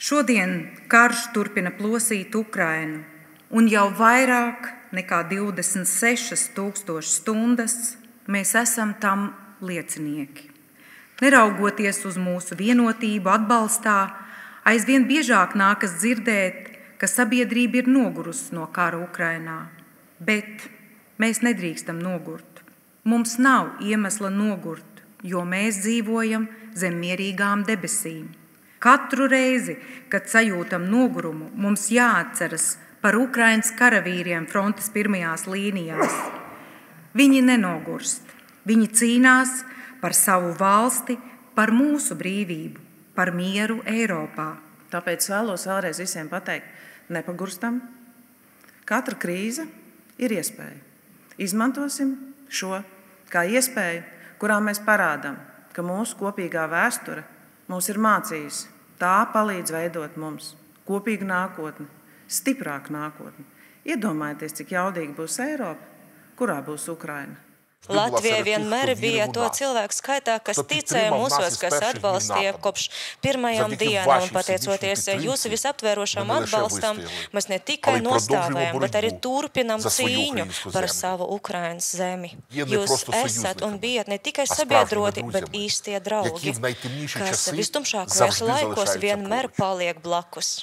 Šodien karš turpina plosīt Ukrainu, un jau vairāk nekā 26,000 stundas mēs esam tam liecinieki. Neraugoties uz mūsu vienotību atbalstā, aizvien biežāk nākas dzirdēt, ka sabiedrība ir nogurusi no kara Ukrainā, bet mēs nedrīkstam nogurt. Mums nav iemesla nogurt, jo mēs dzīvojam zem mierīgām debesīm. Katru reizi, kad sajūtam nogurumu, mums jāatceras par Ukrainas karavīriem frontes pirmajās līnijās. Viņi nenogurst, viņi cīnās par savu valsti, par mūsu brīvību, par mieru Eiropā. Tāpēc vēlos vēlreiz visiem pateikt, nepagurstam. Katra krīze ir iespēja. Izmantosim šo kā iespēju, kurā mēs parādām, ka mūsu kopīgā vēsture mūs ir mācījusi. Tā palīdz veidot mums kopīgu nākotni, stiprāku nākotni. Iedomājieties, cik jaudīga būs Eiropa, kurā būs Ukraina. Latvija vienmēr bija to cilvēku skaitā, kas ticēja mūsos, kas atbalstīja kopš pirmajām dienām, un pateicoties jūsu visaptvērošam atbalstam, mēs ne tikai nostāvējam, bet arī turpinam cīņu par savu Ukrainas zemi. Jūs esat un bijat ne tikai sabiedroti, bet īstie draugi, kas vistumšākajos laikos vienmēr paliek blakus.